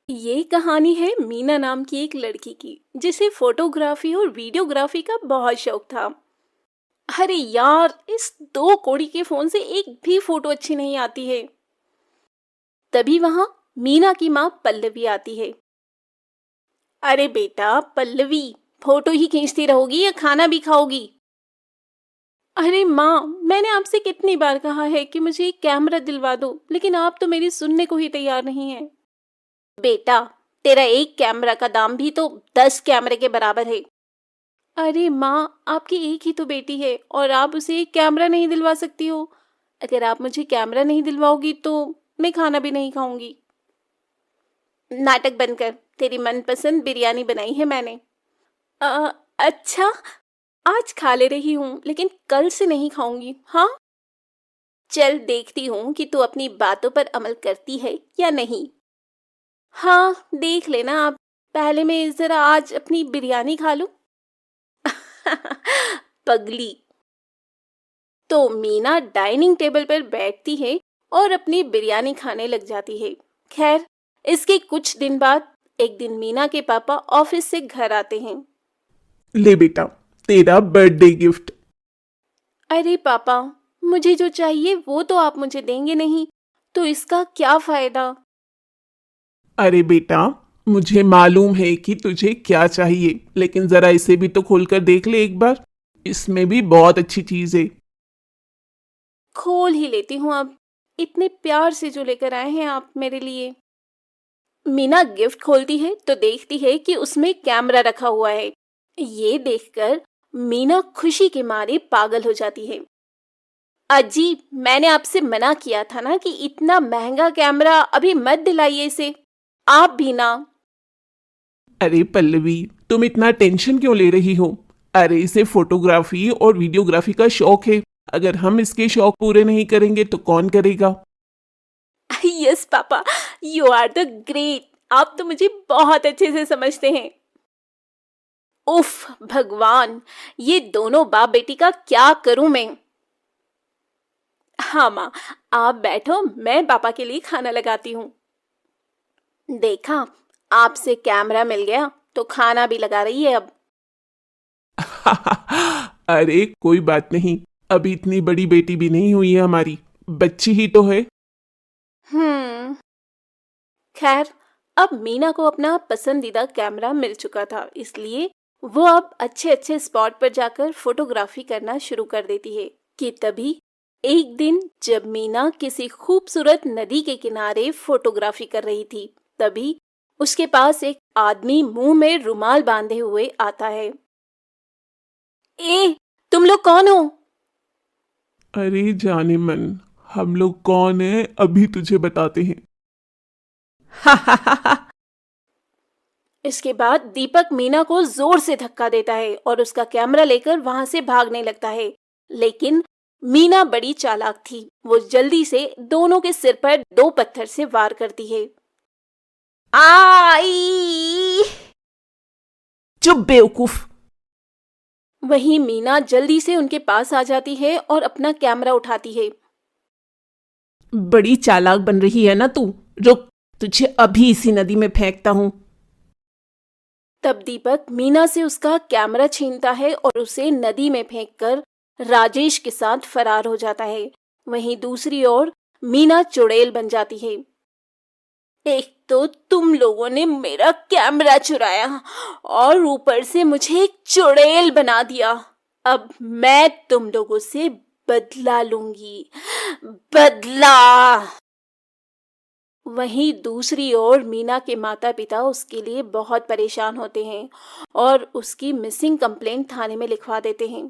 ये कहानी है मीना नाम की एक लड़की की जिसे फोटोग्राफी और वीडियोग्राफी का बहुत शौक था। अरे यार, इस दो कौड़ी के फोन से एक भी फोटो अच्छी नहीं आती है। तभी वहां मीना की माँ पल्लवी आती है। अरे बेटा पल्लवी, फोटो ही खींचती रहोगी या खाना भी खाओगी? अरे माँ, मैंने आपसे कितनी बार कहा है कि मुझे एक कैमरा दिलवा दो, लेकिन आप तो मेरी सुनने को ही तैयार नहीं है। बेटा, तेरा एक कैमरा का दाम भी तो 10 कैमरे के बराबर है। अरे माँ, आपकी एक ही तो बेटी है और आप उसे एक कैमरा नहीं दिलवा सकती हो। अगर आप मुझे कैमरा नहीं दिलवाओगी तो मैं खाना भी नहीं खाऊंगी। नाटक बंद कर, तेरी मनपसंद बिरयानी बनाई है मैंने। अच्छा, आज खा ले रही हूँ लेकिन कल से नहीं खाऊंगी, हाँ? चल देखती हूँ कि तू अपनी बातों पर अमल करती है या नहीं। हाँ, देख लेना आप। पहले मैं जरा आज अपनी बिरयानी खा लूं। पगली। तो मीना डाइनिंग टेबल पर बैठती है और अपनी बिरयानी खाने लग जाती है। खैर, इसके कुछ दिन बाद एक दिन मीना के पापा ऑफिस से घर आते हैं। ले बेटा, तेरा बर्थडे गिफ्ट। अरे पापा, मुझे जो चाहिए वो तो आप मुझे देंगे नहीं, तो इसका क्या फायदा? अरे बेटा, मुझे मालूम है कि तुझे क्या चाहिए, लेकिन जरा इसे भी तो खोलकर देख ले एक बार। इसमें भी बहुत अच्छी चीज है। खोल ही लेती हूँ अब। इतने प्यार से जो लेकर आए हैं आप मेरे लिए। मीना गिफ्ट खोलती है तो देखती है कि उसमें कैमरा रखा हुआ है। ये देखकर मीना खुशी के मारे पागल हो जाती है। अजी, मैंने आपसे मना किया था ना कि इतना महंगा कैमरा अभी मत दिलाइए इसे। आप भी ना। अरे पल्लवी, तुम इतना टेंशन क्यों ले रही हो? अरे इसे फोटोग्राफी और वीडियोग्राफी का शौक है। अगर हम इसके शौक पूरे नहीं करेंगे तो कौन करेगा? Yes papa, you are the great. आप तो मुझे बहुत अच्छे से समझते हैं। उफ भगवान, ये दोनों बाप बेटी का क्या करूं मैं। हाँ माँ, आप बैठो, मैं पापा के लिए खाना लगाती हूँ। देखा, आपसे कैमरा मिल गया तो खाना भी लगा रही है अब। अरे कोई बात नहीं, अभी इतनी बड़ी बेटी भी नहीं हुई है हमारी, बच्ची ही तो है। हम्म। खैर, अब मीना को अपना पसंदीदा कैमरा मिल चुका था, इसलिए वो अब अच्छे अच्छे स्पॉट पर जाकर फोटोग्राफी करना शुरू कर देती है। कि तभी एक दिन जब मीना किसी खूबसूरत नदी के किनारे फोटोग्राफी कर रही थी, तभी उसके पास एक आदमी मुंह में रुमाल बांधे हुए आता है। ए, तुम लोग कौन हो? अरे जाने मन, हम लोग कौन है अभी तुझे बताते हैं। इसके बाद दीपक मीना को जोर से धक्का देता है और उसका कैमरा लेकर वहां से भागने लगता है। लेकिन मीना बड़ी चालाक थी, वो जल्दी से दोनों के सिर पर दो पत्थर से वार करती है। आई! चुप बेवकूफ। वहीं मीना जल्दी से उनके पास आ जाती है और अपना कैमरा उठाती है। बड़ी चालाक बन रही है ना तू। रुक, तुझे अभी इसी नदी में फेंकता हूं। तब दीपक मीना से उसका कैमरा छीनता है और उसे नदी में फेंककर राजेश के साथ फरार हो जाता है। वहीं दूसरी ओर मीना चुड़ैल बन जाती है। एक तो तुम लोगों ने मेरा कैमरा चुराया और ऊपर से मुझे एक चुड़ैल बना दिया। अब मैं तुम लोगों से बदला लूंगी, बदला। वहीं दूसरी ओर मीना के माता पिता उसके लिए बहुत परेशान होते हैं और उसकी मिसिंग कंप्लेंट थाने में लिखवा देते हैं।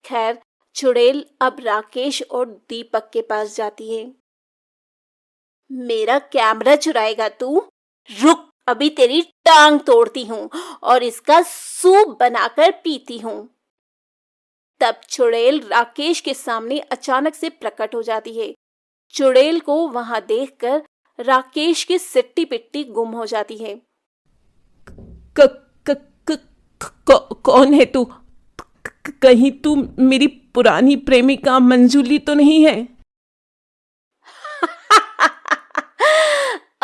खैर, चुड़ैल अब राकेश और दीपक के पास जाती है। मेरा कैमरा चुराएगा तू? रुक, अभी तेरी टांग तोड़ती हूँ और इसका सूप बनाकर पीती हूँ। तब चुड़ैल राकेश के सामने अचानक से प्रकट हो जाती है। चुड़ैल को वहां देखकर राकेश की सिट्टी पिट्टी गुम हो जाती है। क, क, क, कौन है तू? कहीं तू मेरी पुरानी प्रेमिका मंजूली तो नहीं है?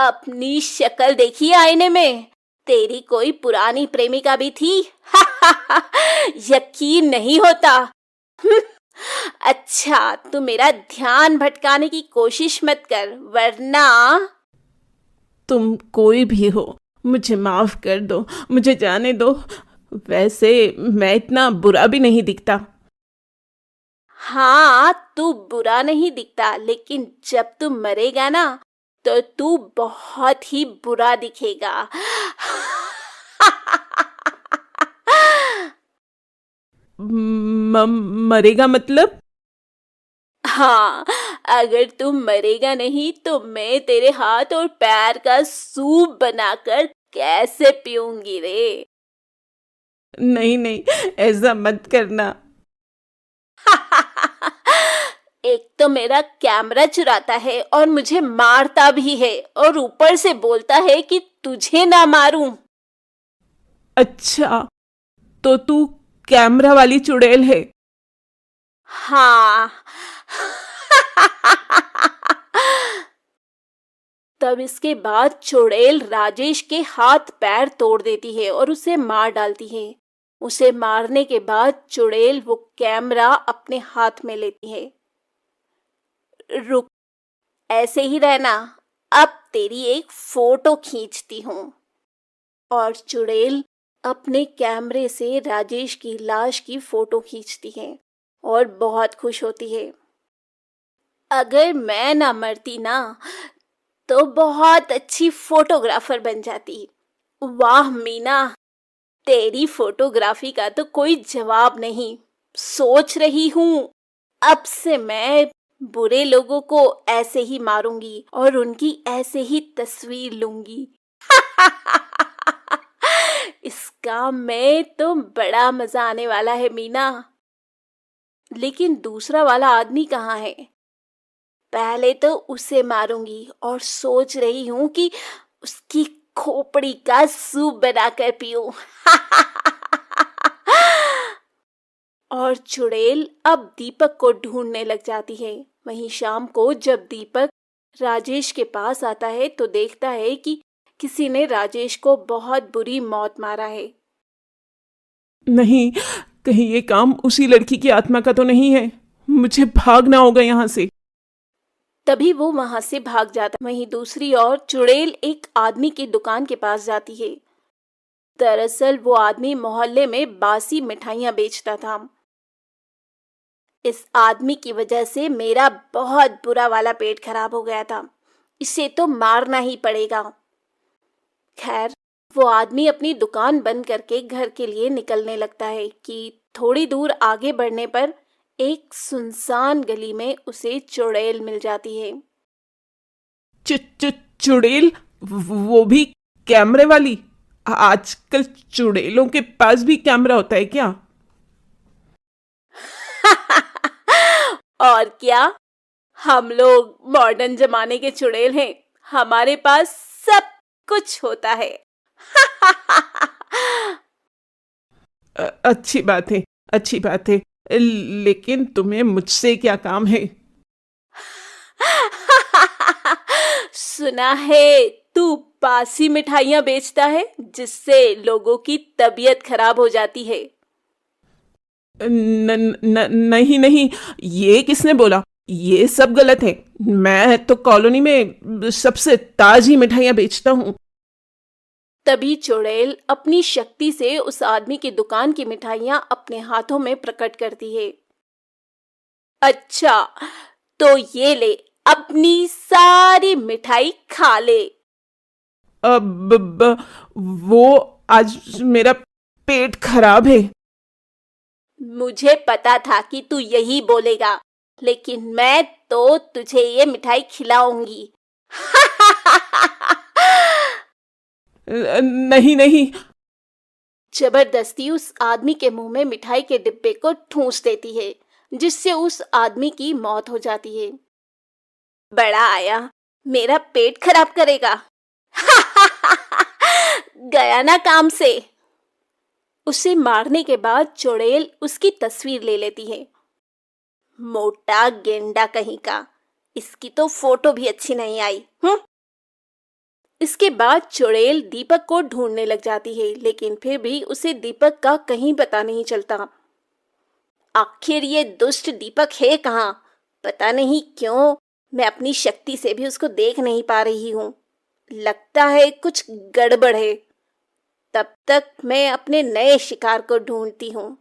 अपनी शक्ल देखी आईने में? तेरी कोई पुरानी प्रेमिका भी थी? यकीन नहीं होता। अच्छा, तू मेरा ध्यान भटकाने की कोशिश मत कर, वरना। तुम कोई भी हो, मुझे माफ कर दो, मुझे जाने दो। वैसे मैं इतना बुरा भी नहीं दिखता। हाँ, तू बुरा नहीं दिखता, लेकिन जब तू मरेगा ना तो तू बहुत ही बुरा दिखेगा। मरेगा मतलब? हाँ, अगर तू मरेगा नहीं तो मैं तेरे हाथ और पैर का सूप बनाकर कैसे पीऊंगी रे? नहीं नहीं, ऐसा मत करना। एक तो मेरा कैमरा चुराता है और मुझे मारता भी है, और ऊपर से बोलता है कि तुझे ना मारूं। अच्छा, तो तू कैमरा वाली चुड़ैल है? हाँ। तब इसके बाद चुड़ैल राजेश के हाथ पैर तोड़ देती है और उसे मार डालती है। उसे मारने के बाद चुड़ैल वो कैमरा अपने हाथ में लेती है। रुक, ऐसे ही रहना, अब तेरी एक फोटो खींचती हूँ। और चुड़ैल अपने कैमरे से राजेश की लाश की फोटो खींचती है और बहुत खुश होती है। अगर मैं ना मरती ना तो बहुत अच्छी फोटोग्राफर बन जाती। वाह मीना, तेरी फोटोग्राफी का तो कोई जवाब नहीं। सोच रही हूँ, अब से मैं बुरे लोगों को ऐसे ही मारूंगी और उनकी ऐसे ही तस्वीर लूंगी। इस काम में तो बड़ा मजा आने वाला है मीना। लेकिन दूसरा वाला आदमी कहाँ है? पहले तो उसे मारूंगी और सोच रही हूँ कि उसकी खोपड़ी का सूप बनाकर पीऊं। और चुड़ैल अब दीपक को ढूंढने लग जाती है। वहीं शाम को जब दीपक राजेश के पास आता है तो देखता है कि किसी ने राजेश को बहुत बुरी मौत मारा है। नहीं, कहीं ये काम उसी लड़की की आत्मा का तो नहीं है? मुझे भागना होगा यहाँ से। तभी वो वहां से भाग जाता। वहीं दूसरी ओर चुड़ैल एक आदमी की दुकान के पास जाती है। दरअसल वो आदमी मोहल्ले में बासी मिठाइयां बेचता था। इस आदमी की वजह से मेरा बहुत बुरा वाला पेट खराब हो गया था। इसे तो मारना ही पड़ेगा। खैर, वो आदमी अपनी दुकान बंद करके घर के लिए निकलने लगता है कि थोड़ी दूर आगे बढ़ने पर एक सुनसान गली में उसे चुड़ैल मिल जाती है। चुड़ैल? वो भी कैमरे वाली? आजकल चुड़ैलों के पास भी कैमरा होता है क्या? और क्या, हम लोग मॉडर्न जमाने के चुड़ैल हैं। हमारे पास सब कुछ होता है। अच्छी बात है, अच्छी बात है। लेकिन तुम्हें मुझसे क्या काम है? सुना है तू बासी मिठाइयां बेचता है जिससे लोगों की तबीयत खराब हो जाती है। नहीं नहीं, ये किसने बोला? ये सब गलत है। मैं तो कॉलोनी में सबसे ताजी मिठाइयां बेचता हूँ। तभी चुड़ैल अपनी शक्ति से उस आदमी की दुकान की मिठाइयां अपने हाथों में प्रकट करती है। अच्छा, तो ये ले, अपनी सारी मिठाई खा ले। अब वो आज मेरा पेट खराब है। मुझे पता था कि तू यही बोलेगा, लेकिन मैं तो तुझे ये मिठाई खिलाऊंगी। नहीं नहीं। जबरदस्ती उस आदमी के मुंह में मिठाई के डिब्बे को ठूंस देती है, जिससे उस आदमी की मौत हो जाती है। बड़ा आया, मेरा पेट खराब करेगा। गया ना काम से। उसे मारने के बाद चुड़ैल उसकी तस्वीर ले लेती है। मोटा गेंडा कहीं का, इसकी तो फोटो भी अच्छी नहीं आई। इसके बाद चुड़ैल दीपक को ढूंढने लग जाती है, लेकिन फिर भी उसे दीपक का कहीं पता नहीं चलता। आखिर ये दुष्ट दीपक है कहाँ? पता नहीं क्यों मैं अपनी शक्ति से भी उसको देख नहीं पा रही हूँ। लगता है कुछ गड़बड़ है। तब तक मैं अपने नए शिकार को ढूंढती हूँ।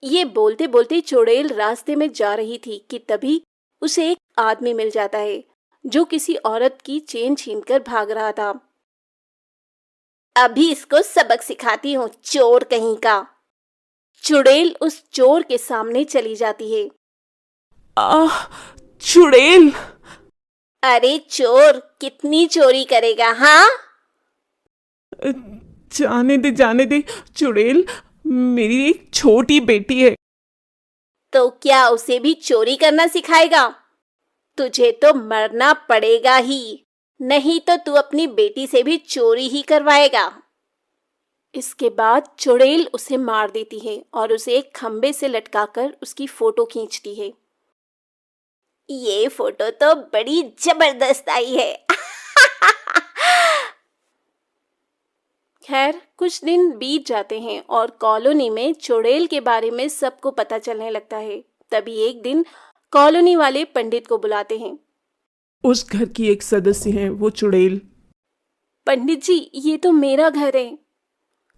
ये बोलते बोलते चुड़ैल रास्ते में जा रही थी कि तभी उसे एक आदमी मिल जाता है जो किसी औरत की चेन छीनकर भाग रहा था। अभी इसको सबक सिखाती हूँ, चोर कहीं का। चुड़ैल उस चोर के सामने चली जाती है। आह, चुड़ैल! अरे चोर, कितनी चोरी करेगा हाँ? जाने दे चुड़ैल, मेरी एक छोटी बेटी है। तो क्या उसे भी चोरी करना सिखाएगा? तुझे तो मरना पड़ेगा ही, नहीं तो तू अपनी बेटी से भी चोरी ही करवाएगा। इसके बाद चुड़ैल उसे मार देती है और उसे एक खंबे से लटकाकर उसकी फोटो खींचती है। ये फोटो तो बड़ी जबरदस्त आई है। खैर, कुछ दिन बीत जाते हैं और कॉलोनी में चुड़ैल के बारे में सबको पता चलने लगता है। तभी एक दिन कॉलोनी वाले पंडित को बुलाते हैं। उस घर की एक सदस्य है वो चुड़ैल। पंडित जी, ये तो मेरा घर है।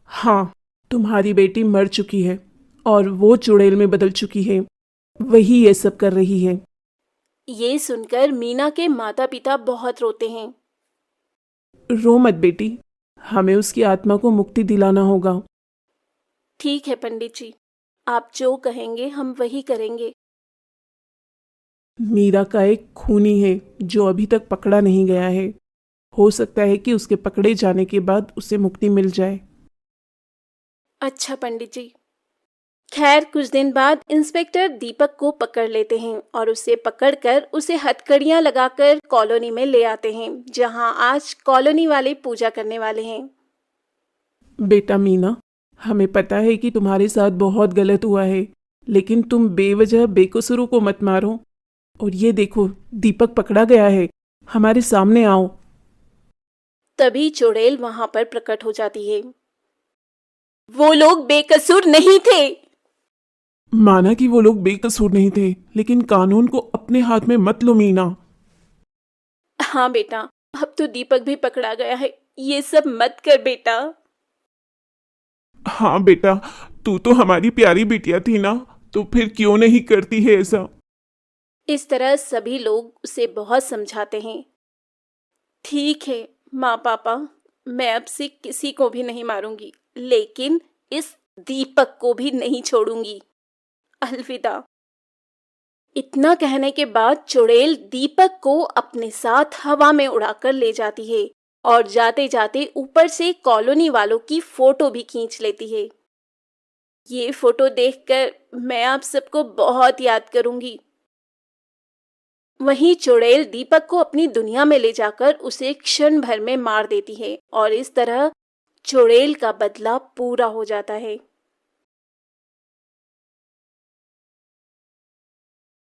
हाँ, तुम्हारी बेटी मर चुकी है और वो चुड़ैल में बदल चुकी है। वही ये सब कर रही है। ये सुनकर मीना के माता पिता बहुत रोते हैं। रो मत बेटी, हमें उसकी आत्मा को मुक्ति दिलाना होगा। ठीक है पंडित जी, आप जो कहेंगे हम वही करेंगे। मीरा का एक खूनी है जो अभी तक पकड़ा नहीं गया है। हो सकता है कि उसके पकड़े जाने के बाद उसे मुक्ति मिल जाए। अच्छा पंडित जी। खैर, कुछ दिन बाद इंस्पेक्टर दीपक को पकड़ लेते हैं और उसे पकड़कर उसे हथकड़ियां लगाकर कॉलोनी में ले आते हैं, जहां आज कॉलोनी वाले पूजा करने वाले हैं। बेटा मीना, हमें पता है कि तुम्हारे साथ बहुत गलत हुआ है, लेकिन तुम बेवजह बेकसूरों को मत मारो। और ये देखो, दीपक पकड़ा गया है, हमारे सामने आओ। तभी चुड़ैल वहां पर प्रकट हो जाती है। वो लोग बेकसूर नहीं थे। माना कि वो लोग बेकसूर नहीं थे, लेकिन कानून को अपने हाथ में मत लो मीना। हाँ बेटा, अब तो दीपक भी पकड़ा गया है, ये सब मत कर बेटा। हाँ बेटा, तू तो हमारी प्यारी बिटिया थी ना, तो फिर क्यों नहीं करती है ऐसा? इस तरह सभी लोग उसे बहुत समझाते हैं। ठीक है माँ पापा, मैं अब से किसी को भी नहीं मारूंगी, लेकिन इस दीपक को भी नहीं छोड़ूंगी। अलविदा। इतना कहने के बाद चुड़ैल दीपक को अपने साथ हवा में उड़ाकर ले जाती है और जाते जाते ऊपर से कॉलोनी वालों की फोटो भी खींच लेती है। ये फोटो देखकर मैं आप सबको बहुत याद करूंगी। वहीं चुड़ैल दीपक को अपनी दुनिया में ले जाकर उसे क्षण भर में मार देती है और इस तरह चुड़ैल का बदला पूरा हो जाता है।